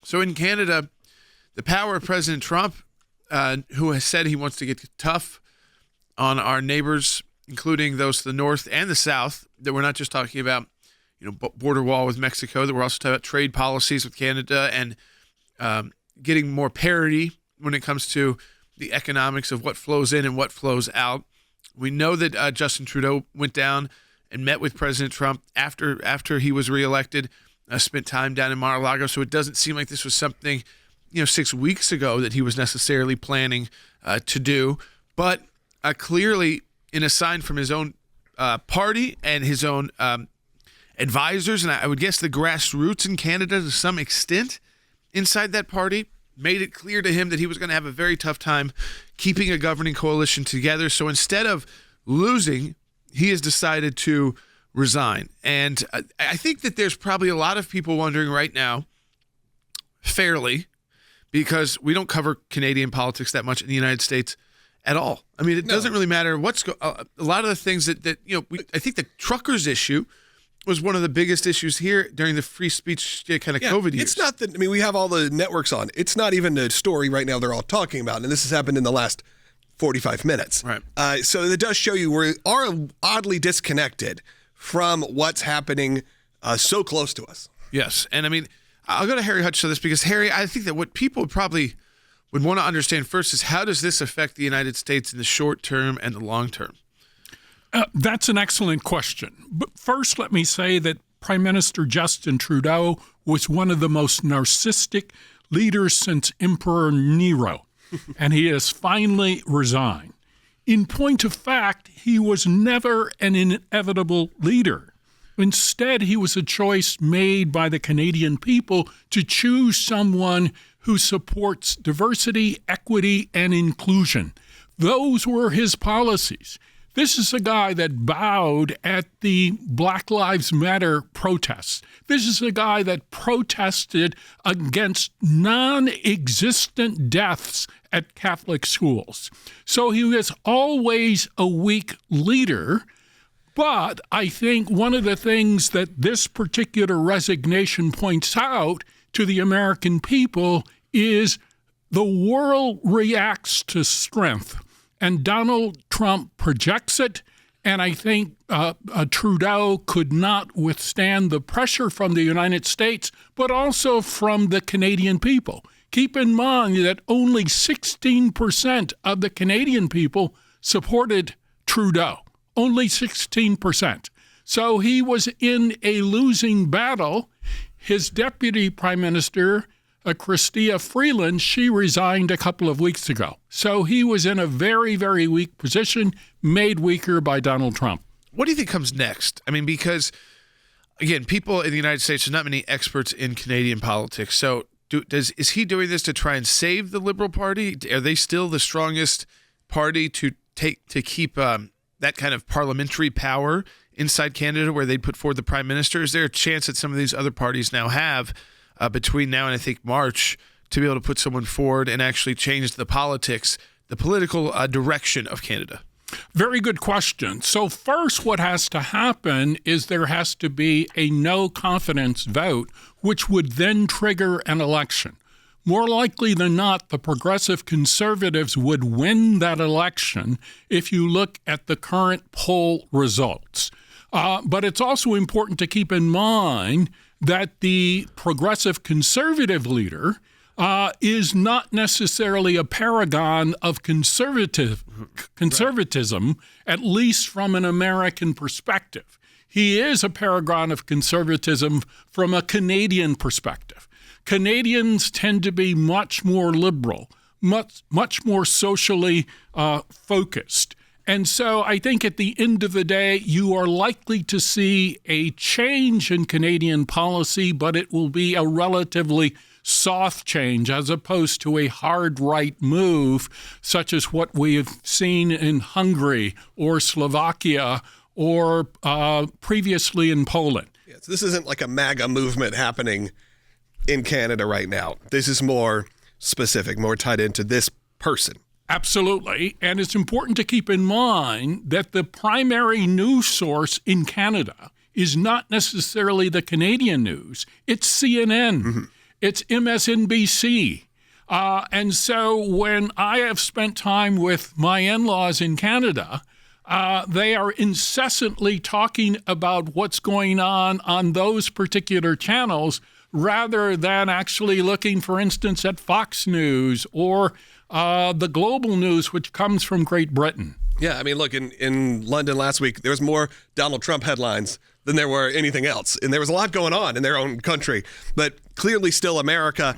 So in Canada, the power of President Trump, who has said he wants to get tough on our neighbors, including those to the north and the south, that we're not just talking about, border wall with Mexico, that we're also talking about trade policies with Canada and getting more parity when it comes to the economics of what flows in and what flows out. We know that Justin Trudeau went down and met with President Trump after he was reelected, spent time down in Mar-a-Lago. So it doesn't seem like this was something, 6 weeks ago that he was necessarily planning to do. But clearly, in a sign from his own party and his own advisors, and I would guess the grassroots in Canada to some extent inside that party, made it clear to him that he was going to have a very tough time keeping a governing coalition together. So instead of losing, he has decided to resign. And I think that there's probably a lot of people wondering right now, fairly, because we don't cover Canadian politics that much in the United States at all. I mean, it doesn't really matter a lot of the things that I think the truckers issue was one of the biggest issues here during the free speech kind of COVID years. It's not that, we have all the networks on. It's not even a story right now they're all talking about, and this has happened in the last 45 minutes. Right. So it does show you we are oddly disconnected from what's happening so close to us. Yes, and I'll go to Harry Hutch for this because, Harry, I think that what people probably would want to understand first is how does this affect the United States in the short term and the long term? That's an excellent question. But first, let me say that Prime Minister Justin Trudeau was one of the most narcissistic leaders since Emperor Nero, and he has finally resigned. In point of fact, he was never an inevitable leader. Instead, he was a choice made by the Canadian people to choose someone who supports diversity, equity, and inclusion. Those were his policies. This is a guy that bowed at the Black Lives Matter protests. This is a guy that protested against non-existent deaths at Catholic schools. So he was always a weak leader. But I think one of the things that this particular resignation points out to the American people is the world reacts to strength. And Donald Trump projects it, and I think Trudeau could not withstand the pressure from the United States, but also from the Canadian people. Keep in mind that only 16% of the Canadian people supported Trudeau, only 16%. So he was in a losing battle. His deputy prime minister, Chrystia Freeland, she resigned a couple of weeks ago. So he was in a very, very weak position, made weaker by Donald Trump. What do you think comes next? Because, again, people in the United States, there's not many experts in Canadian politics. So is he doing this to try and save the Liberal Party? Are they still the strongest party to keep that kind of parliamentary power inside Canada where they'd put forward the prime minister? Is there a chance that some of these other parties now have between now and I think March to be able to put someone forward and actually change the political direction of Canada? Very good question. So first, what has to happen is there has to be a no confidence vote, which would then trigger an election. More likely than not, the progressive conservatives would win that election if you look at the current poll results. But it's also important to keep in mind that the progressive conservative leader is not necessarily a paragon of conservatism, at least from an American perspective. He is a paragon of conservatism from a Canadian perspective. Canadians tend to be much more liberal, much more socially focused. And so I think at the end of the day, you are likely to see a change in Canadian policy, but it will be a relatively soft change as opposed to a hard right move, such as what we have seen in Hungary or Slovakia or previously in Poland. Yeah, so this isn't like a MAGA movement happening in Canada right now. This is more specific, more tied into this person. Absolutely. And it's important to keep in mind that the primary news source in Canada is not necessarily the Canadian news. It's CNN. Mm-hmm. it's MSNBC. And so when I have spent time with my in-laws in Canada, they are incessantly talking about what's going on those particular channels rather than actually looking, for instance, at Fox News or the global news, which comes from Great Britain. Yeah, I mean, look, in London last week, there was more Donald Trump headlines than there were anything else. And there was a lot going on in their own country. But clearly still America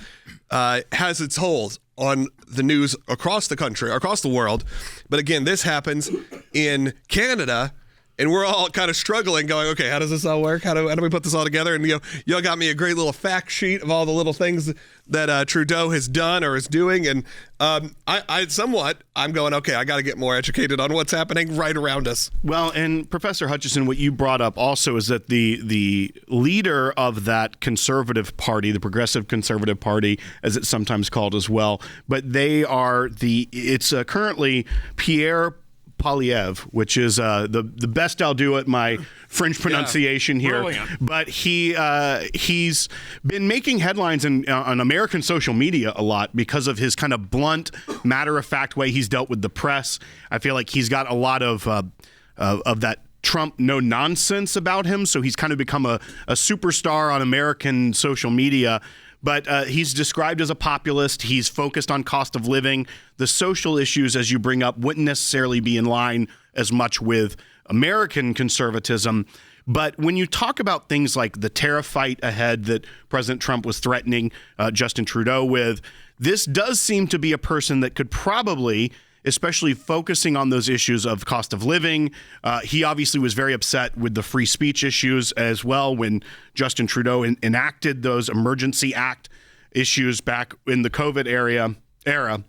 has its hold on the news across the country, across the world. But again, this happens in Canada, and we're all kind of struggling, going, okay, how does this all work? How do we put this all together? And y'all got me a great little fact sheet of all the little things that Trudeau has done or is doing. And I'm going, okay, I got to get more educated on what's happening right around us. Well, and Professor Hutchison, what you brought up also is that the leader of that conservative party, the Progressive Conservative Party, as it's sometimes called as well, but it's currently Pierre Poilievre, which is the best I'll do at my French pronunciation here. Brilliant. But he's been making headlines on American social media a lot because of his kind of blunt, matter-of-fact way he's dealt with the press. I feel like he's got a lot of that Trump no-nonsense about him, so he's kind of become a superstar on American social media. But he's described as a populist. He's focused on cost of living. The social issues, as you bring up, wouldn't necessarily be in line as much with American conservatism. But when you talk about things like the tariff fight ahead that President Trump was threatening Justin Trudeau with, this does seem to be a person that could probably, especially focusing on those issues of cost of living. He obviously was very upset with the free speech issues as well when Justin Trudeau enacted those Emergency Act issues back in the COVID era.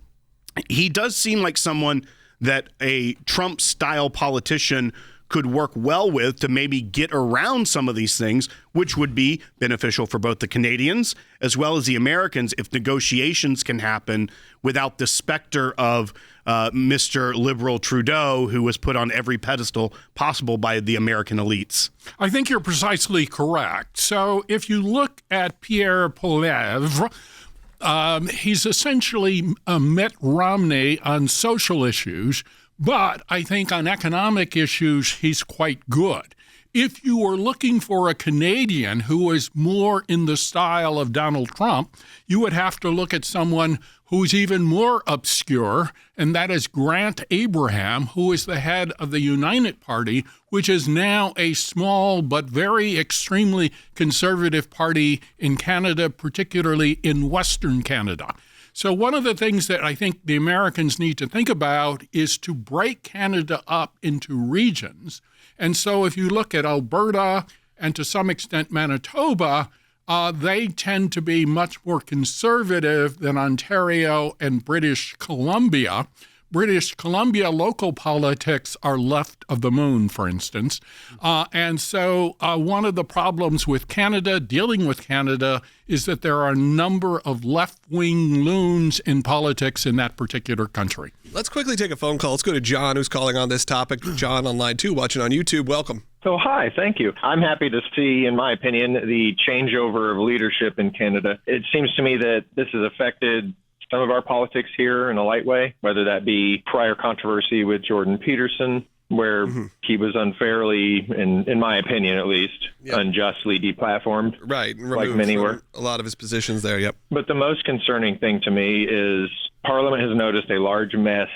He does seem like someone that a Trump-style politician could work well with to maybe get around some of these things, which would be beneficial for both the Canadians as well as the Americans if negotiations can happen without the specter of Mr. Liberal Trudeau, who was put on every pedestal possible by the American elites. I think you're precisely correct. So if you look at Pierre Poilievre, he's essentially Mitt Romney on social issues, but I think on economic issues, he's quite good. If you were looking for a Canadian who is more in the style of Donald Trump, you would have to look at someone who's even more obscure, and that is Grant Abraham, who is the head of the United Party, which is now a small but very extremely conservative party in Canada, particularly in Western Canada. So one of the things that I think the Americans need to think about is to break Canada up into regions. And so if you look at Alberta and to some extent Manitoba, they tend to be much more conservative than Ontario and British Columbia. British Columbia local politics are left of the moon, for instance. And so one of the problems with Canada, dealing with Canada, is that there are a number of left-wing loons in politics in that particular country. Let's quickly take a phone call. Let's go to John, who's calling on this topic. John on line 2, watching on YouTube. Welcome. So, hi, thank you. I'm happy to see, in my opinion, the changeover of leadership in Canada. It seems to me that this has affected some of our politics here in a light way, whether that be prior controversy with Jordan Peterson, where he was unfairly, in my opinion at least, unjustly deplatformed. Right, like many were. A lot of his positions there, yep. But the most concerning thing to me is Parliament has noticed a large mess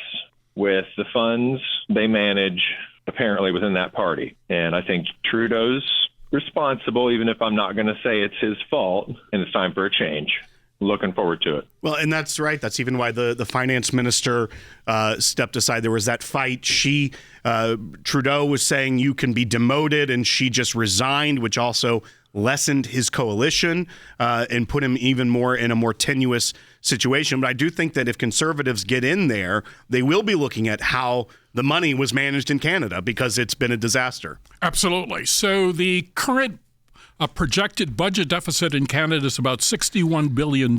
with the funds they manage apparently within that party. And I think Trudeau's responsible, even if I'm not going to say it's his fault, and it's time for a change. Looking forward to it. Well, and that's right. That's even why the finance minister stepped aside. There was that fight. Trudeau was saying you can be demoted, and she just resigned, which also lessened his coalition and put him even more in a more tenuous situation. But I do think that if conservatives get in there, they will be looking at how the money was managed in Canada, because it's been a disaster. Absolutely. So the current projected budget deficit in Canada is about $61 billion,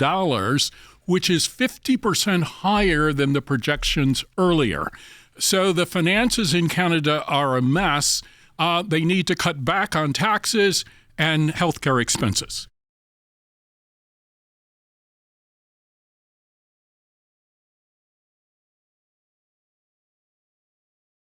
which is 50% higher than the projections earlier. So the finances in Canada are a mess. They need to cut back on taxes and healthcare expenses.